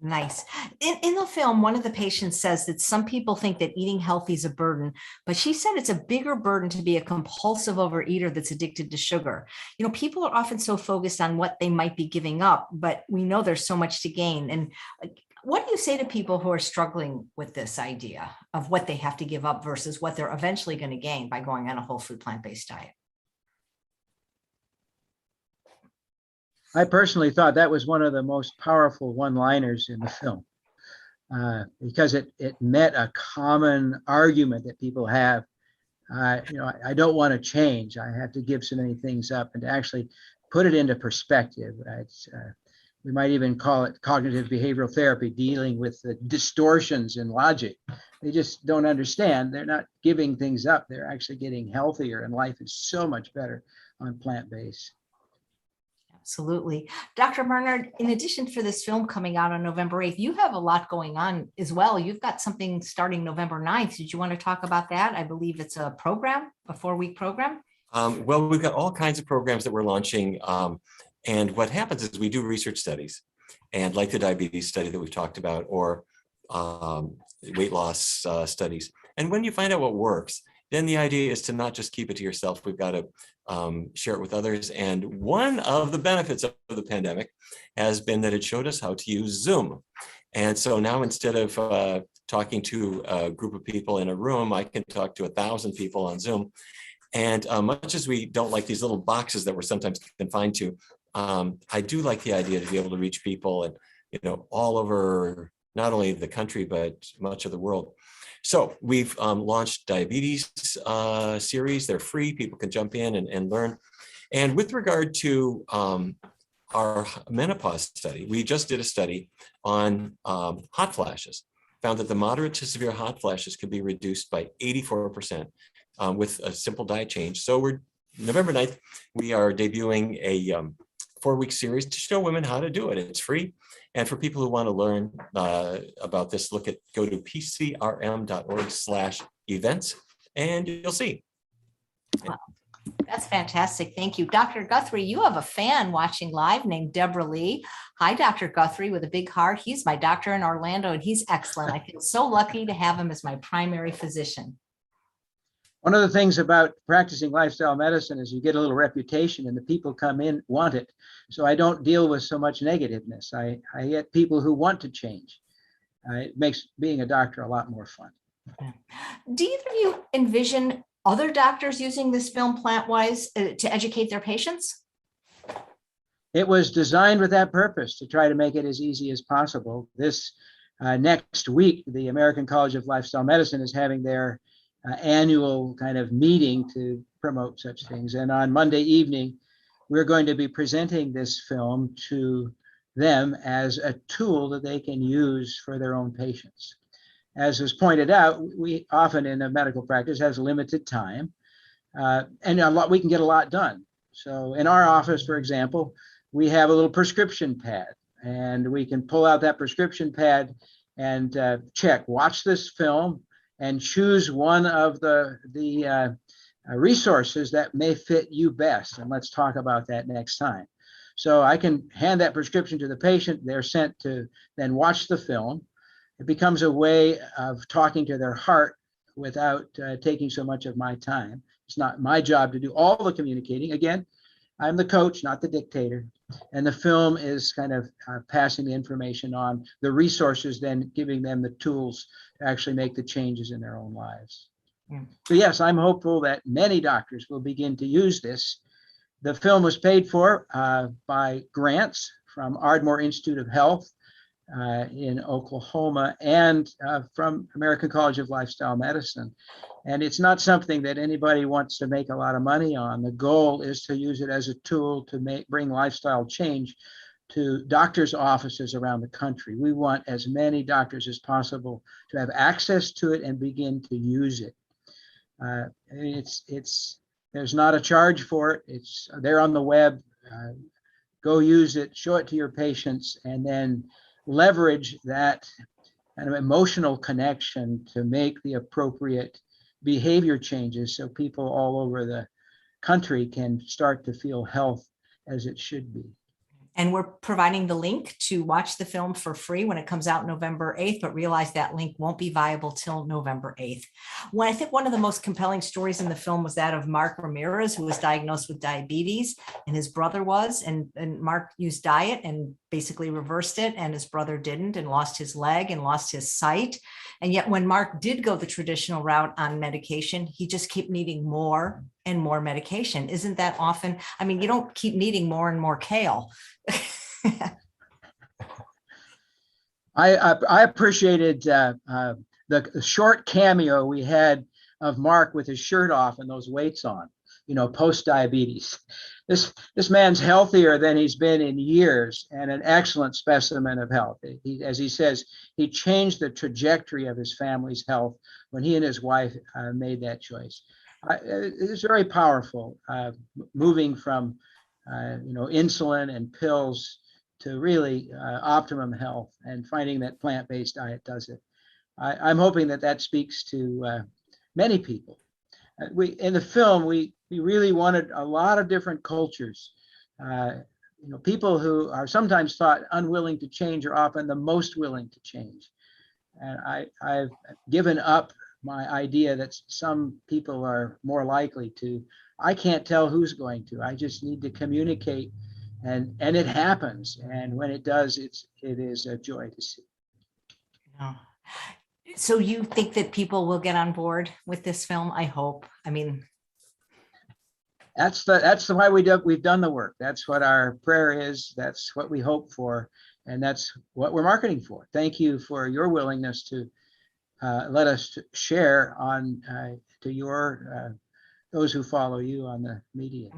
Nice. In the film, one of the patients says that some people think that eating healthy is a burden, but she said it's a bigger burden to be a compulsive overeater that's addicted to sugar. People are often so focused on what they might be giving up, but we know there's so much to gain. And what do you say to people who are struggling with this idea of what they have to give up versus what they're eventually going to gain by going on a whole food plant-based diet? I personally thought that was one of the most powerful one-liners in the film, because it met a common argument that people have. I don't want to change. I have to give so many things up, and to actually put it into perspective. We might even call it cognitive behavioral therapy, dealing with the distortions in logic. They just don't understand. They're not giving things up. They're actually getting healthier, and life is so much better on plant-based. Absolutely. Dr. Barnard, in addition for this film coming out on November 8th, you have a lot going on as well. You've got something starting November 9th. Did you want to talk about that? I believe it's a program, a 4-week program. Well, we've got all kinds of programs that we're launching. And what happens is we do research studies, and like the diabetes study that we've talked about, or weight loss studies. And when you find out what works, then the idea is to not just keep it to yourself. We've got to share it with others. And one of the benefits of the pandemic has been that it showed us how to use Zoom. And so now instead of talking to a group of people in a room, I can talk to 1,000 people on Zoom. And much as we don't like these little boxes that we're sometimes confined to, I do like the idea to be able to reach people and, all over not only the country, but much of the world. So we've launched diabetes series. They're free. People can jump in and learn. And with regard to our menopause study, we just did a study on hot flashes, found that the moderate to severe hot flashes could be reduced by 84% with a simple diet change. So we're November 9th, we are debuting a 4-week series to show women how to do it. It's free. And for people who want to learn about this, go to pcrm.org/events and you'll see. Wow. That's fantastic. Thank you. Dr. Guthrie, you have a fan watching live named Deborah Lee. Hi, Dr. Guthrie with a big heart. He's my doctor in Orlando and he's excellent. I feel so lucky to have him as my primary physician. One of the things about practicing lifestyle medicine is you get a little reputation and the people come in want it. So I don't deal with so much negativeness. I get people who want to change. It makes being a doctor a lot more fun. Do either of you envision other doctors using this film PlantWise to educate their patients? It was designed with that purpose, to try to make it as easy as possible. This next week, the American College of Lifestyle Medicine is having their annual kind of meeting to promote such things. And on Monday evening, we're going to be presenting this film to them as a tool that they can use for their own patients. As was pointed out, we often in a medical practice has limited time and we can get a lot done. So in our office, for example, we have a little prescription pad and we can pull out that prescription pad and watch this film and choose one of the resources that may fit you best. And let's talk about that next time. So I can hand that prescription to the patient. They're sent to then watch the film. It becomes a way of talking to their heart without taking so much of my time. It's not my job to do all the communicating. Again, I'm the coach, not the dictator. And the film is kind of passing the information on, the resources, then giving them the tools to actually make the changes in their own lives. So yes, I'm hopeful that many doctors will begin to use this. The film was paid for by grants from Ardmore Institute of Health in Oklahoma and from American College of Lifestyle Medicine. And it's not something that anybody wants to make a lot of money on. The goal is to use it as a tool to bring lifestyle change to doctors' offices around the country. We want as many doctors as possible to have access to it and begin to use it. There's not a charge for it. It's there on the web. Go use it, show it to your patients, and then leverage that kind of emotional connection to make the appropriate behavior changes so people all over the country can start to feel health as it should be. And we're providing the link to watch the film for free when it comes out November 8th, but realize that link won't be viable till November 8th. I think one of the most compelling stories in the film was that of Mark Ramirez, who was diagnosed with diabetes, and his brother was, and Mark used diet and basically reversed it, and his brother didn't, and lost his leg and lost his sight. And yet when Mark did go the traditional route on medication, he just kept needing more and more medication. Isn't that often? I mean, you don't keep needing more and more kale. I appreciated the short cameo we had of Mark with his shirt off and those weights on, post-diabetes. This man's healthier than he's been in years and an excellent specimen of health. As he says, he changed the trajectory of his family's health when he and his wife made that choice. It's very powerful, moving from insulin and pills to really optimum health, and finding that plant-based diet does it. I'm hoping that speaks to many people. In the film, we really wanted a lot of different cultures. People who are sometimes thought unwilling to change are often the most willing to change. And I've given up my idea that some people are more likely to. I can't tell who's going to. I just need to communicate, and it happens. And when it does, it is a joy to see. Yeah. So you think that people will get on board with this film? I hope. I mean, that's the why we've done the work. That's what our prayer is. That's what we hope for, and that's what we're marketing for. Thank you for your willingness to let us share on to your those who follow you on the media.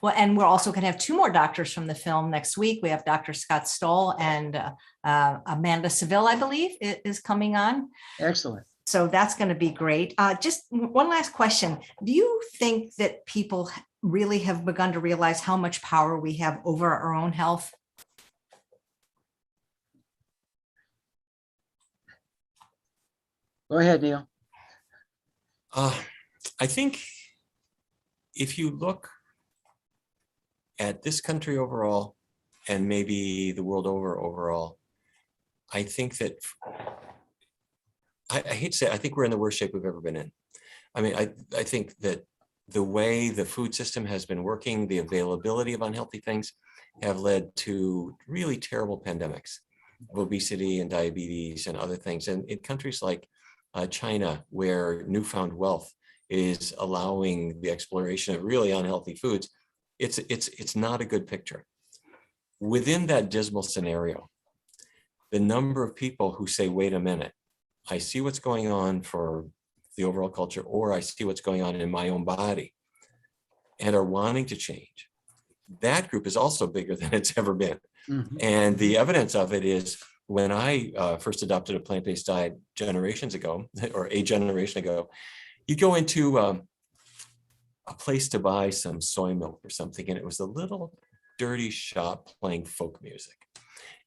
Well, and we're also going to have two more doctors from the film next week. We have Dr. Scott Stoll and Amanda Seville, I believe, is coming on. Excellent. So that's going to be great. Just one last question. Do you think that people really have begun to realize how much power we have over our own health? Go ahead, Neal. I think if you look at this country overall, and maybe the world overall, I think that, I hate to say it, I think we're in the worst shape we've ever been in. I mean, I think that the way the food system has been working, the availability of unhealthy things have led to really terrible pandemics of obesity and diabetes and other things. And in countries like China, where newfound wealth is allowing the exploration of really unhealthy foods, it's not a good picture. Within that dismal scenario, the number of people who say, wait a minute, I see what's going on for the overall culture, or I see what's going on in my own body, and are wanting to change, that group is also bigger than it's ever been. Mm-hmm. And the evidence of it is, when I first adopted a plant-based diet generations ago, or a generation ago, you go into a place to buy some soy milk or something, and it was a little dirty shop playing folk music.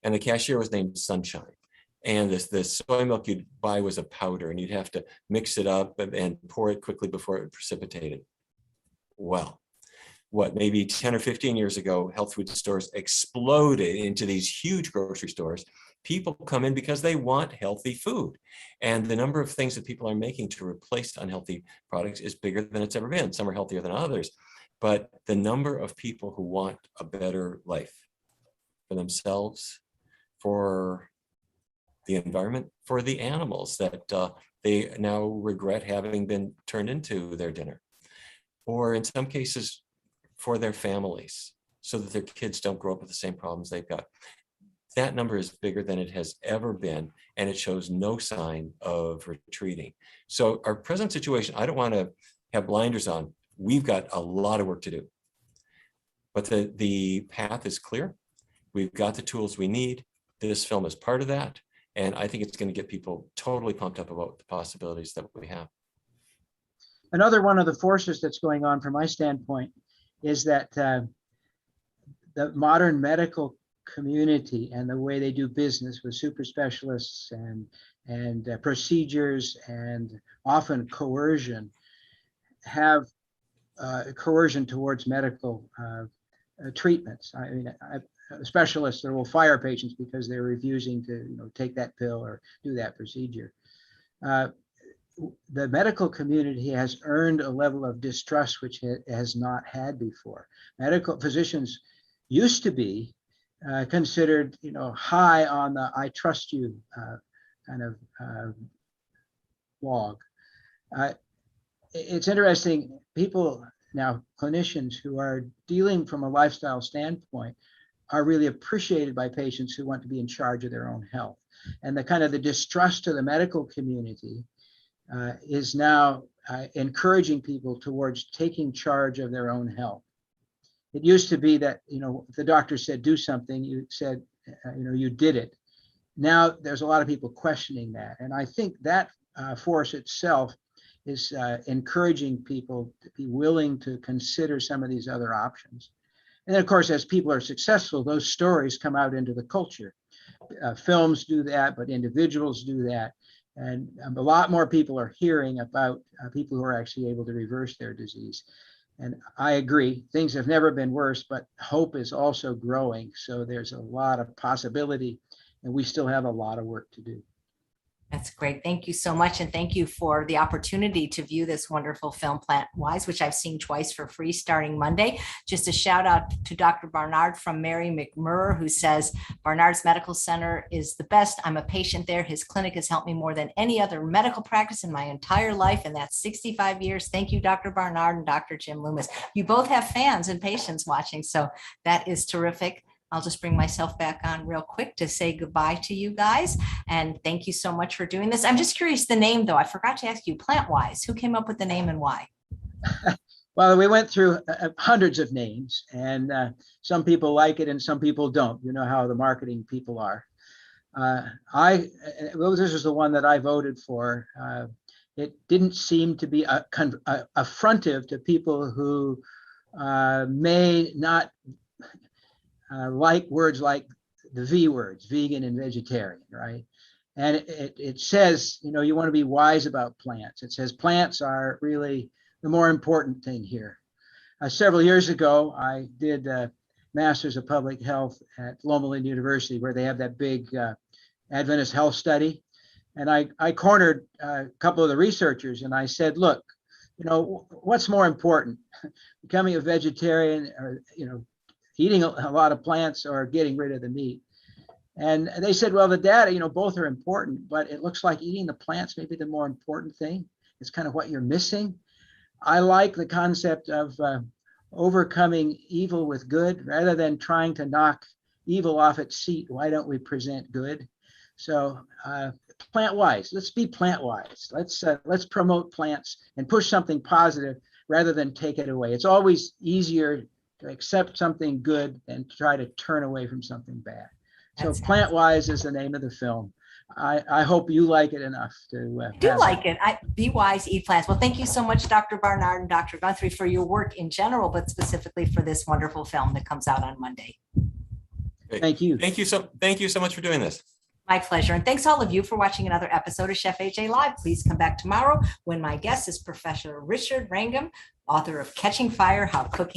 And the cashier was named Sunshine. And the soy milk you'd buy was a powder, and you'd have to mix it up and pour it quickly before it precipitated. Well, what, maybe 10 or 15 years ago, health food stores exploded into these huge grocery stores. People come in because they want healthy food. And the number of things that people are making to replace unhealthy products is bigger than it's ever been. Some are healthier than others. But the number of people who want a better life for themselves, for the environment, for the animals that they now regret having been turned into their dinner, or in some cases for their families, so that their kids don't grow up with the same problems they've got. That number is bigger than it has ever been, and it shows no sign of retreating. So our present situation, I don't want to have blinders on. We've got a lot of work to do, but the path is clear. We've got the tools we need. This film is part of that. And I think it's going to get people totally pumped up about the possibilities that we have. Another one of the forces that's going on from my standpoint is that the modern medical community and the way they do business with super specialists and procedures and often coercion have coercion towards medical treatments. I mean, specialists that will fire patients because they're refusing to take that pill or do that procedure. The medical community has earned a level of distrust which it has not had before. Medical physicians used to be considered high on the I trust you kind of log. It's interesting, people now, clinicians who are dealing from a lifestyle standpoint, are really appreciated by patients who want to be in charge of their own health. And the distrust to the medical community is now encouraging people towards taking charge of their own health. It used to be that, if the doctor said do something, you said, you did it. Now there's a lot of people questioning that. And I think that force itself is encouraging people to be willing to consider some of these other options. And then, of course, as people are successful, those stories come out into the culture. Films do that, but individuals do that. And a lot more people are hearing about people who are actually able to reverse their disease. And I agree, things have never been worse, but hope is also growing. So there's a lot of possibility, and we still have a lot of work to do. That's great. Thank you so much. And thank you for the opportunity to view this wonderful film, PlantWise, which I've seen twice for free starting Monday. Just a shout out to Dr. Barnard from Mary McMurray, who says, Barnard's Medical Center is the best. I'm a patient there. His clinic has helped me more than any other medical practice in my entire life. And that's 65 years. Thank you, Dr. Barnard and Dr. Jim Loomis. You both have fans and patients watching. So that is terrific. I'll just bring myself back on real quick to say goodbye to you guys. And thank you so much for doing this. I'm just curious, the name, though, I forgot to ask you, PlantWise, who came up with the name and why? Well, we went through hundreds of names, and some people like it and some people don't. You know how the marketing people are. This was the one that I voted for. It didn't seem to be affrontive to people who may not like words like the V words, vegan and vegetarian, right? And it says, you know, you want to be wise about plants. It says plants are really the more important thing here. Several years ago, I did a Master's of Public Health at Loma Linda University, where they have that big Adventist health study. And I cornered a couple of the researchers and I said, look, you know, what's more important, becoming a vegetarian or, you know, eating a lot of plants or getting rid of the meat? And they said, well, the data, you know, both are important, but it looks like eating the plants may be the more important thing. It's kind of what you're missing. I like the concept of overcoming evil with good rather than trying to knock evil off its seat. Why don't we present good? So PlantWise, let's be PlantWise. Let's promote plants and push something positive rather than take it away. It's always easier to accept something good and try to turn away from something bad. So PlantWise is the name of the film. I hope you like it enough to I do like it. Be wise, eat plants. Well, thank you so much, Dr. Barnard and Dr. Guthrie, for your work in general, but specifically for this wonderful film that comes out on Monday. Great. Thank you. Thank you so much for doing this. My pleasure. And thanks all of you for watching another episode of Chef AJ Live. Please come back tomorrow when my guest is Professor Richard Wrangham, author of Catching Fire, How Cooking